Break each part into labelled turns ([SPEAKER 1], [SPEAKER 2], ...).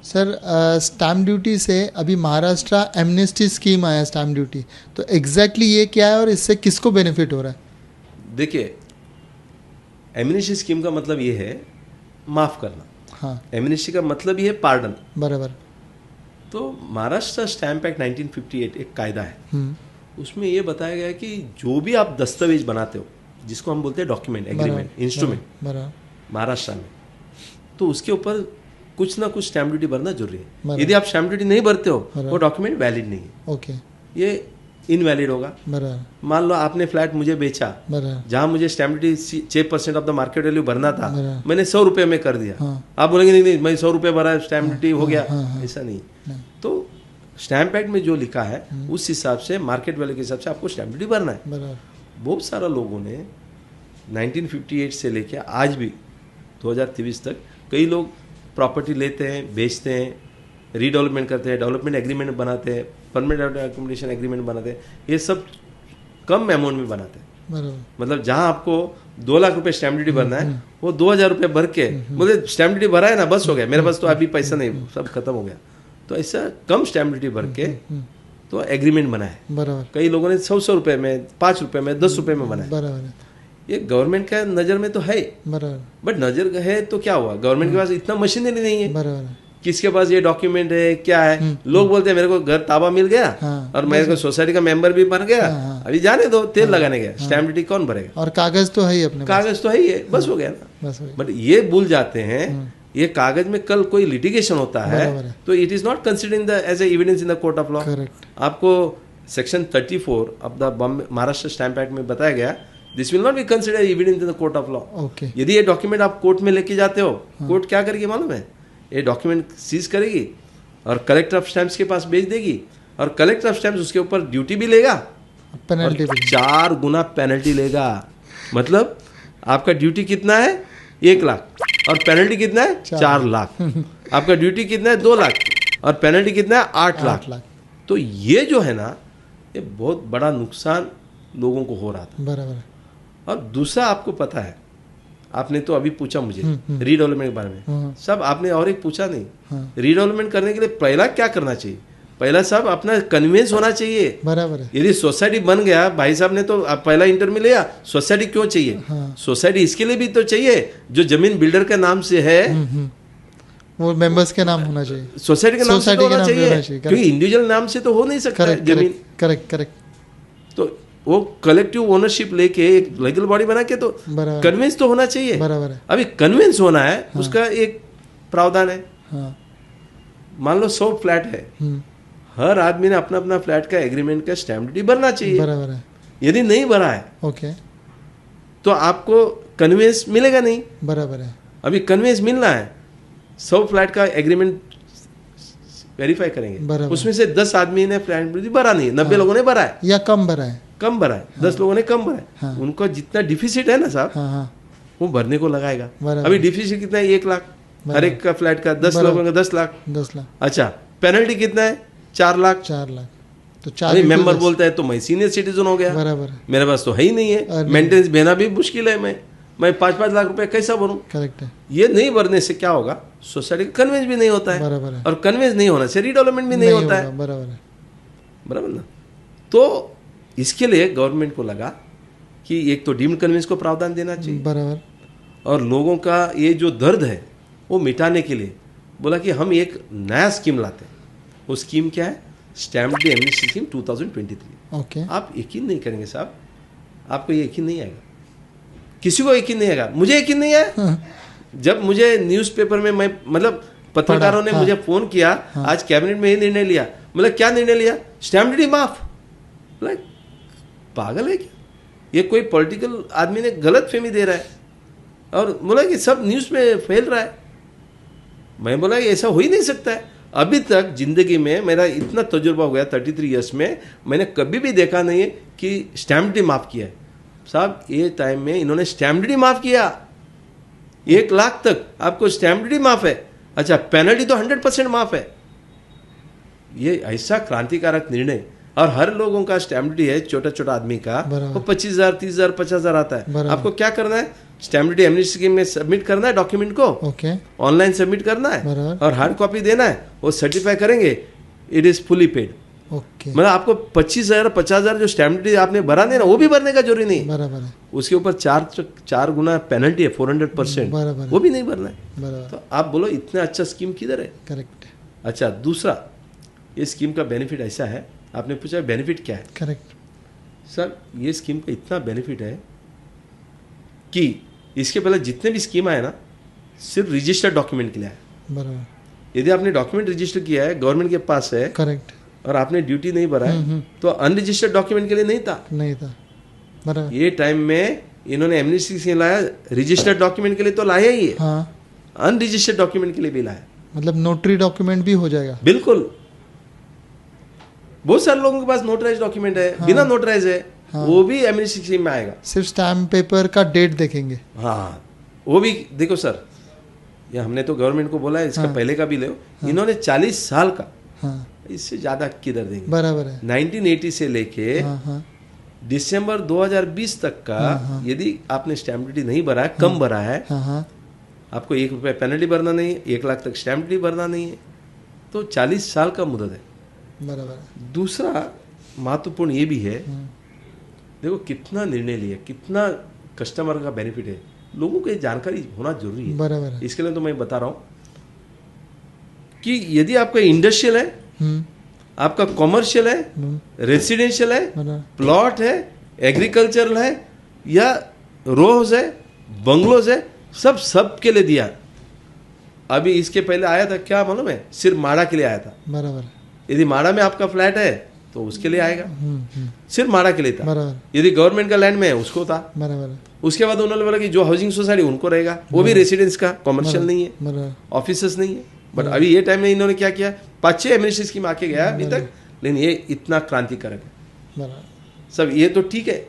[SPEAKER 1] Sir stamp duty से अभी Maharashtra amnesty scheme आया स्टैम्प ड्यूटी, तो एग्जैक्टली ये क्या है और इससे किसको बेनिफिट हो रहा है?
[SPEAKER 2] देखिए, एमनेस्टी स्कीम का मतलब ये है माफ़ करना।
[SPEAKER 1] हाँ,
[SPEAKER 2] एमनेस्टी का मतलब ये है पार्डन।
[SPEAKER 1] बराबर।
[SPEAKER 2] तो महाराष्ट्र स्टैम्प एक्ट 1958 एक कायदा है, उसमें ये बताया गया है कि जो भी आप दस्तावेज बनाते हो, जिसको हम बोलते हैं डॉक्यूमेंट, एग्रीमेंट, इंस्ट्रूमेंट, महाराष्ट्र में, तो उसके ऊपर कुछ ना कुछ स्टैम्प ड्यूटी भरना जरूरी है। यदि आप स्टैम्प ड्यूटी नहीं भरते हो, वो डॉक्यूमेंट वैलिड नहीं है।
[SPEAKER 1] ओके,
[SPEAKER 2] ये इनवैलिड होगा। मान लो आपने फ्लैट मुझे बेचा, जहां मुझे stamp duty 6% of the market value भरना था, मैंने 100 रुपये में कर दिया। आप बोलेंगे नहीं नहीं, मैं 100 रुपये भरा, स्टैम्प ड्यूटी हो गया। ऐसा नहीं। तो स्टैम्प एक्ट में जो लिखा है उस हिसाब से, मार्केट वैल्यू के हिसाब से आपको स्टैम्प ड्यूटी भरना है। बहुत सारा लोगों ने 1958 से लेकर आज भी 2023 तक कई लोग प्रॉपर्टी लेते हैं, बेचते हैं, रीडेवलपमेंट करते हैं, डेवलपमेंट एग्रीमेंट बनाते हैं, परमानेंट अकोमोडेशन एग्रीमेंट बनाते हैं। ये सब कम अमाउंट में बनाते हैं। मतलब जहां आपको 2 लाख रुपए स्टैम्प ड्यूटी भरना है, वो 2000 रुपए भर के बोले स्टैम्प ड्यूटी भरा है ना, बस हो गया, मेरे पास तो अभी पैसा नहीं, सब खत्म हो गया। तो ऐसा कम स्टैम्प ड्यूटी भर के तो एग्रीमेंट बना है। कई लोगों ने 100 रुपए में, 5 रुपए में, 10 रुपए में बनाया। ये गवर्नमेंट का नजर में तो है, बट नजर है तो क्या हुआ, गवर्नमेंट के पास इतना मशीनरी नहीं है। किसके पास ये डॉक्यूमेंट है, क्या है? लोग बोलते हैं मेरे को घर ताबा मिल गया और मेरे को सोसाइटी का मेंबर भी बन गया, अभी जाने दो, तेल लगाने गया, स्टैम्प ड्यूटी कौन भरेगा? और कागज तो है ही, अपने कागज तो है ही है, बस हो गया ना। बट ये भूल जाते हैं, ये कागज में कल कोई लिटिगेशन होता है तो it is not considered as a evidence in the court of law. आपको section 34 of the Maharashtra stamp act में बताया गया, this will not be considered evidence in the court of law. यदि ये डॉक्यूमेंट आप कोर्ट में लेके जाते हो, कोर्ट क्या करेगी मालूम है? ये डॉक्यूमेंट सीज करेगी और कलेक्टर ऑफ स्टैम्प्स के पास भेज देगी, और कलेक्टर ऑफ स्टैम्प्स उसके ऊपर ड्यूटी भी लेगा, पेनल्टी भी 4 गुना पेनल्टी लेगा। मतलब आपका ड्यूटी कितना है? 1 लाख, और पेनल्टी कितना है? 4 लाख। आपका ड्यूटी कितना है? 2 लाख, और पेनल्टी कितना है? 8 लाख। तो ये जो है ना, ये बहुत बड़ा नुकसान लोगों को हो रहा था। बराबर। और दूसरा आपको पता है, आपने तो अभी पूछा मुझे रीडेवलपमेंट के बारे में, सब आपने और एक पूछा नहीं। रीडेवलपमेंट करने के लिए पहला क्या करना चाहिए? पहला सब अपना कन्विंस होना चाहिए। बराबर है। यदि सोसाइटी बन गया, भाई साहब ने तो पहला इंटरव्यू लिया, सोसाइटी क्यों चाहिए? सोसाइटी इसके लिए भी तो चाहिए, जो जमीन बिल्डर के नाम से है वो मेंबर्स के नाम होना चाहिए, सोसाइटी के नाम से होना चाहिए, क्योंकि इंडिविजुअल नाम से तो हो नहीं सकता जमीन। करेक्ट। तो वो कलेक्टिव ओनरशिप लेके एक लीगल बॉडी बना के तो कन्विंस तो होना चाहिए। बराबर है। अभी कन्विंस होना है, उसका एक प्रावधान है। मान लो 100 फ्लैट है, हर आदमी ने अपना अपना फ्लैट का एग्रीमेंट का स्टैम्प ड्यूटी भरना चाहिए। बराबर है। यदि नहीं भरा है, ओके, तो आपको कन्विंस मिलेगा नहीं। बराबर है। अभी कन्विंस मिलना है, 100 फ्लैट का एग्रीमेंट वेरीफाई करेंगे, उसमें से 10 आदमी ने फ्लैट ड्यूटी भरा नहीं, 90 लोगों ने भरा है, या कम भरा है, 10 लोगों ने कम भरा है। उनको जितना डिफिसिट है ना साहब, वो भरने को लगाएगा। अभी डिफिसिट कितना है? 1 लाख हर एक का फ्लैट का, 10 लोगों का 10 लाख। अच्छा, पेनल्टी कितना है? 4 लाख। तो 4 मेंबर बोलता है तो मैं सीनियर सिटीजन हो गया, बराबर, मेरे पास तो है ही नहीं है, मेंटेनेंस देना भी मुश्किल है, मैं 5-5 लाख रुपए कैसा भरूं? करेक्ट है। ये नहीं भरने से क्या होगा? सोसाइटी का कन्विंस भी नहीं होता है, बराबर है। और कन्विंस नहीं होने से रीडेवलपमेंट भी नहीं होता है, बराबर है। बराबर ना? तो इसके लिए गवर्नमेंट को लगा कि एक तो डीम्ड कन्विंस को प्रावधान देना चाहिए, बराबर, और लोगों का ये जो दर्द है वो मिटाने के लिए बोला कि हम एक नया स्कीम लाते हैं। वो स्कीम क्या है? Stamp duty amnesty scheme 2023। Okay. आप यकीन नहीं करेंगे साहब, आपको ये यकीन नहीं आएगा, किसी को यकीन नहीं आएगा, मुझे यकीन नहीं आया। जब मुझे न्यूज़पेपर में, मैं मतलब पत्रकारों ने मुझे फोन किया, आज कैबिनेट में ही निर्णय लिया, मतलब क्या निर्णय लिया? स्टैम्प ड्यूटी माफ। पागल है क्या? ये कोई पॉलिटिकल आदमी ने गलत फहमी दे रहा है, और बोला कि सब न्यूज़ में फैल रहा है। मैं बोला कि ऐसा हो ही नहीं सकता है। अभी तक जिंदगी में मेरा इतना तजुर्बा हो गया, 33 ईयर्स में, मैंने कभी भी देखा नहीं है कि स्टैम्प ड्यूटी माफ किया है। साहब ये टाइम में इन्होंने स्टैम्प ड्यूटी माफ किया, 1 लाख तक आपको स्टैम्प ड्यूटी माफ है। अच्छा, पेनल्टी तो 100% माफ है। ये ऐसा क्रांतिकारक निर्णय, और हर लोगों का स्टैम्प ड्यूटी है, छोटा छोटा आदमी का वो 25,000, 30,000, 50,000 आता है। आपको क्या करना है? स्टैम्प ड्यूटी एमनेस्टी स्कीम में सबमिट करना है डॉक्यूमेंट को,
[SPEAKER 1] ओके,
[SPEAKER 2] ऑनलाइन सबमिट करना है
[SPEAKER 1] बराबर,
[SPEAKER 2] और हार्ड कॉपी देना है, वो सर्टिफाई करेंगे, it is fully paid.
[SPEAKER 1] Okay,
[SPEAKER 2] मतलब आपको 25,000 50,000 जो स्टैम्प ड्यूटी आपने भरा नहीं ना, वो भी भरने का जरूरी नहीं,
[SPEAKER 1] बराबर है,
[SPEAKER 2] उसके ऊपर 4 गुना पेनल्टी है 400%,
[SPEAKER 1] बराबर,
[SPEAKER 2] वो भी नहीं भरना है।
[SPEAKER 1] बराबर,
[SPEAKER 2] तो आप बोलो इतना अच्छा स्कीम किधर है?
[SPEAKER 1] करेक्ट,
[SPEAKER 2] अच्छा, दूसरा ये स्कीम का बेनिफिट ऐसा है, आपने पूछा बेनिफिट क्या है?
[SPEAKER 1] करेक्ट,
[SPEAKER 2] सर ये स्कीम का इतना बेनिफिट है कि इसके पहले जितने भी स्कीम आए ना, सिर्फ रजिस्टर्ड डॉक्यूमेंट के लिए आए।
[SPEAKER 1] बराबर,
[SPEAKER 2] यदि आपने डॉक्यूमेंट रजिस्टर किया है, गवर्नमेंट के पास है,
[SPEAKER 1] करेक्ट,
[SPEAKER 2] और आपने ड्यूटी नहीं भरा है, तो अनरजिस्टर्ड डॉक्यूमेंट के लिए नहीं था।
[SPEAKER 1] नहीं था, बराबर,
[SPEAKER 2] ये टाइम में इन्होंने एमनेस्टी से लाया, रजिस्टर्ड डॉक्यूमेंट के लिए तो लाया ही है,
[SPEAKER 1] हाँ,
[SPEAKER 2] अनरजिस्टर्ड डॉक्यूमेंट के लिए भी लाया।
[SPEAKER 1] मतलब नोटरी डॉक्यूमेंट भी हो जाएगा।
[SPEAKER 2] बिल्कुल, बहुत सारे लोगों के पास नोटराइज डॉक्यूमेंट है,
[SPEAKER 1] हाँ,
[SPEAKER 2] बिना नोटराइज है,
[SPEAKER 1] हाँ,
[SPEAKER 2] वो भी एमनेस्टी स्कीम में आएगा।
[SPEAKER 1] सिर्फ स्टैम्प पेपर का डेट देखेंगे।
[SPEAKER 2] हाँ, वो भी देखो सर, ये हमने तो गवर्नमेंट को बोला है इसका
[SPEAKER 1] हाँ,
[SPEAKER 2] पहले का भी ले, इन्होंने 40 साल का,
[SPEAKER 1] हाँ,
[SPEAKER 2] इससे ज्यादा किधर देंगे?
[SPEAKER 1] बराबर है,
[SPEAKER 2] 1980 से लेके
[SPEAKER 1] हाँ, हाँ,
[SPEAKER 2] दिसंबर 2020 तक का,
[SPEAKER 1] हाँ, हाँ,
[SPEAKER 2] यदि आपने स्टैम्प ड्यूटी नहीं भरा है, कम भरा है,
[SPEAKER 1] हाँ, हाँ,
[SPEAKER 2] आपको 1 रुपये पेनल्टी भरना नहीं है, 1 लाख तक स्टैम्प ड्यूटी भरना नहीं है, तो 40 साल का मुदत है।
[SPEAKER 1] बराबर है,
[SPEAKER 2] दूसरा महत्वपूर्ण ये भी है, देखो कितना निर्णय लिया, कितना कस्टमर का बेनिफिट है, लोगों को ये जानकारी होना जरूरी है।
[SPEAKER 1] बराबर है,
[SPEAKER 2] इसके लिए तो मैं बता रहा हूँ कि यदि आपका इंडस्ट्रियल है, आपका कॉमर्शियल है, रेसिडेंशियल है,
[SPEAKER 1] बराबर,
[SPEAKER 2] प्लॉट है, एग्रीकल्चरल है, या रोज है, बंगलोज है, सब के लिए दिया। अभी इसके पहले आया था क्या मालूम है? सिर्फ माड़ा के लिए आया था।
[SPEAKER 1] बराबर,
[SPEAKER 2] यदि माड़ा में आपका फ्लैट है तो उसके लिए आएगा, सिर्फ माड़ा के लिए था।
[SPEAKER 1] बराबर,
[SPEAKER 2] यदि गवर्नमेंट का लैंड में है उसको था।
[SPEAKER 1] बराबर,
[SPEAKER 2] उसके बाद उन्होंने बोला कि जो हाउसिंग सोसाइटी उनको रहेगा, वो भी रेसिडेंस का, कॉमर्शियल नहीं है,
[SPEAKER 1] बराबर,
[SPEAKER 2] ऑफिसर्स नहीं है। बट अभी ये टाइम में इन्होंने क्या किया, 5-6 एमनेस्टी स्कीम आके गया अभी तक, लेकिन ये इतना क्रांतिकारक है।
[SPEAKER 1] बराबर,
[SPEAKER 2] सब ये तो ठीक है,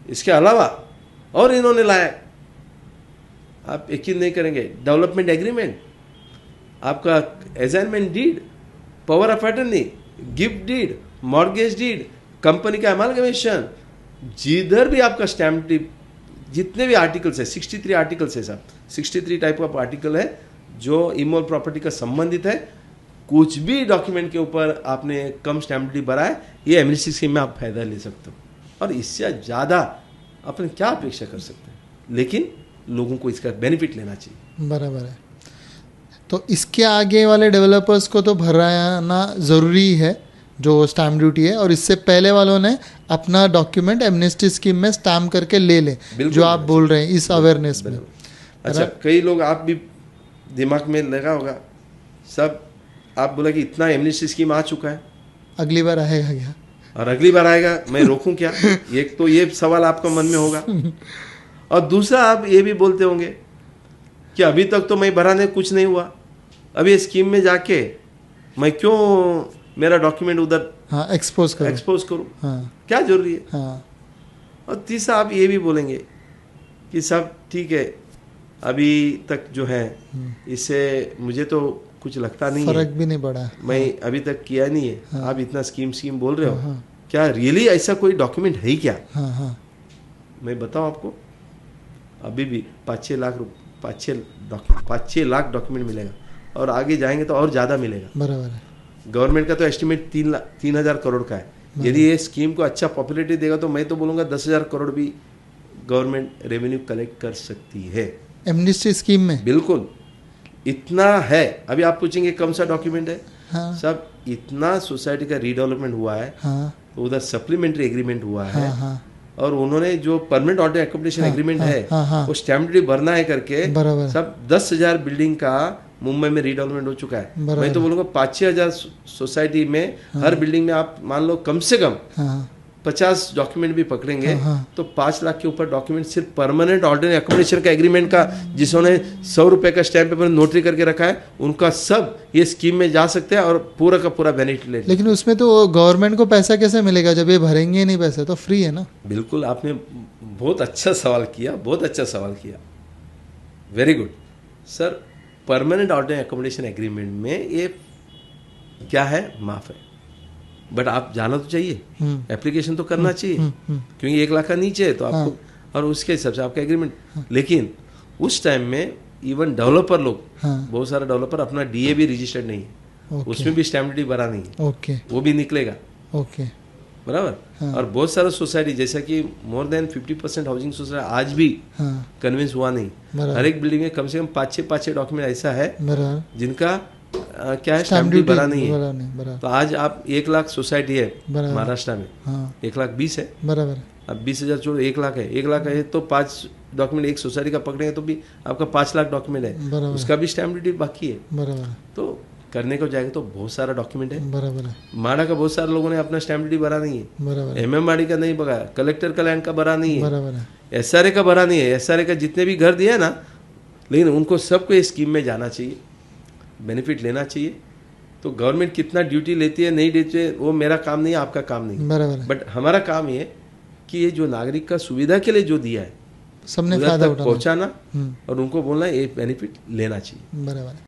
[SPEAKER 2] इसके अलावा और इन्होंने लाया, आप यकीन नहीं करेंगे, डेवलपमेंट एग्रीमेंट, आपका assignment deed, power of attorney, gift deed, mortgage deed, company का अमालगमेशन, जिधर भी आपका स्टैम्प ड्यूटी, जितने भी आर्टिकल्स है, 63 आर्टिकल्स है साहब, 63 टाइप ऑफ आर्टिकल है जो इमोल प्रॉपर्टी का संबंधित है। कुछ भी डॉक्यूमेंट के ऊपर आपने कम स्टैम्प ड्यूटी भरा है, ये एमनेस्टी स्कीम में आप फायदा ले सकते हो, और इससे ज़्यादा अपन क्या अपेक्षा कर सकते हैं? लेकिन लोगों को इसका बेनिफिट लेना चाहिए।
[SPEAKER 1] बराबर है। तो इसके आगे वाले डेवलपर्स को तो भराना ज़रूरी है जो स्टैम्प ड्यूटी है, और इससे पहले वालों ने अपना डॉक्यूमेंट एमनेस्टी स्कीम में स्टैम्प करके ले लें, जो आप बोल रहे हैं इस अवेयरनेस में।
[SPEAKER 2] अच्छा, कई लोग, आप भी दिमाग में लगा होगा सब, आप बोला कि इतना एमनेस्टी स्कीम आ चुका है,
[SPEAKER 1] अगली बार आएगा क्या,
[SPEAKER 2] और अगली बार आएगा, मैं रोकूं क्या? एक तो ये सवाल आपका मन में होगा, और दूसरा आप ये भी बोलते होंगे कि अभी तक तो मैं भराने कुछ नहीं हुआ, अभी ये स्कीम में जाके मैं क्यों मेरा डॉक्यूमेंट उधर
[SPEAKER 1] हाँ एक्सपोज
[SPEAKER 2] करूं,
[SPEAKER 1] हाँ,
[SPEAKER 2] क्या जरूरी है?
[SPEAKER 1] हाँ,
[SPEAKER 2] और तीसरा आप ये भी बोलेंगे कि सब ठीक है, अभी तक जो है इससे मुझे तो कुछ लगता नहीं
[SPEAKER 1] फर्क
[SPEAKER 2] है,
[SPEAKER 1] भी नहीं पड़ा,
[SPEAKER 2] मैं अभी तक किया नहीं है, हाँ, आप इतना स्कीम बोल रहे हो, क्या रियली ऐसा कोई डॉक्यूमेंट है क्या?
[SPEAKER 1] हाँ, हाँ,
[SPEAKER 2] मैं बताऊं आपको, अभी भी 5-6 लाख डॉक्यूमेंट मिलेगा, और आगे जाएंगे तो और ज़्यादा मिलेगा।
[SPEAKER 1] बराबर है,
[SPEAKER 2] गवर्नमेंट का तो एस्टिमेट 3,000 करोड़ का है। यदि ये स्कीम को अच्छा पॉपुलैरिटी देगा तो मैं तो बोलूँगा 10,000 करोड़ भी गवर्नमेंट रेवेन्यू कलेक्ट कर सकती है
[SPEAKER 1] एमनेस्टी स्कीम में।
[SPEAKER 2] बिल्कुल, इतना है। अभी आप पूछेंगे कौन सा डॉक्यूमेंट है,
[SPEAKER 1] हाँ,
[SPEAKER 2] सब इतना सोसाइटी का रीडेवलपमेंट हुआ है,
[SPEAKER 1] हाँ,
[SPEAKER 2] तो उधर सप्लीमेंट्री एग्रीमेंट हुआ है,
[SPEAKER 1] हाँ, हाँ,
[SPEAKER 2] और उन्होंने जो परमानेंट ऑर्डर एकोमोडेशन एग्रीमेंट है, वो स्टैम्प ड्यूटी भरना है करके,
[SPEAKER 1] बराबर,
[SPEAKER 2] सब 10,000 बिल्डिंग का मुंबई में रीडेवलपमेंट हो चुका है। मैं तो बोलूँगा 5-6 हजार सोसाइटी में, हर बिल्डिंग में आप मान लो कम से कम 50 डॉक्यूमेंट भी पकड़ेंगे, तो 5 लाख के ऊपर डॉक्यूमेंट सिर्फ परमानेंट ऑर्डर एकोमोडेशन का एग्रीमेंट का, जिसने 100 रुपए का स्टैम्प पेपर नोटरी करके रखा है, उनका सब ये स्कीम में जा सकते हैं और पूरा का पूरा बेनिफिट ले।
[SPEAKER 1] लेकिन उसमें तो गवर्नमेंट को पैसा कैसे मिलेगा जब ये भरेंगे नहीं पैसे, तो फ्री है ना? बिल्कुल,
[SPEAKER 2] आपने बहुत अच्छा सवाल किया, बहुत अच्छा सवाल किया, very good sir. Permanent order accommodation agreement में ये क्या है, माफ है, बट आप जाना तो चाहिए, एप्लीकेशन तो करना चाहिए, क्योंकि 1 लाख का नीचे है तो आपको, और उसके हिसाब से आपका एग्रीमेंट। लेकिन उस टाइम में इवन डेवलपर लोग, बहुत सारे डेवलपर अपना डीए भी रजिस्टर्ड नहीं है, उसमें भी स्टैम्प ड्यूटी भरा नहीं है, वो भी निकलेगा। बराबर। और बहुत सारा सोसाइटी जैसा कि मोर देन 50% हाउसिंग सोसाइटी आज भी कन्विंस हुआ नहीं। हर एक बिल्डिंग में कम से कम 5-6 डॉक्यूमेंट ऐसा है जिनका क्या है, स्टैम्प ड्यूटी भरा नहीं है। तो आज आप 1 लाख सोसाइटी है महाराष्ट्र में, 1,20,000 है, बराबर। अब 20,000 छोड़ो, 1 लाख है, 1 लाख है तो 5 डॉक्यूमेंट एक सोसाइटी का पकड़ेंगे तो भी आपका 5 लाख डॉक्यूमेंट है, उसका भी स्टैम्प ड्यूटी बाकी है। बराबर। तो करने को जाएगा तो बहुत सारा डॉक्यूमेंट है। बराबर। माड़ा का बहुत सारे लोगों ने अपना स्टैम्प ड्यूटी भरा नहीं है, बराबर। एमएमआरडी का नहीं भरा, कलेक्टर का लैंड का भरा नहीं है, बराबर। एसआरए का भरा नहीं है। एसआरए का जितने भी घर दिया है ना, लेकिन उनको सबको इस स्कीम में जाना चाहिए, बेनिफिट लेना चाहिए। तो गवर्नमेंट कितना ड्यूटी लेती है नहीं देती है वो मेरा काम नहीं है, आपका काम नहीं है, बराबर। बट हमारा काम ये कि ये जो नागरिक का सुविधा के लिए जो दिया है सबने फायदा पहुंचाना और उनको बोलना ये बेनिफिट लेना चाहिए, बराबर।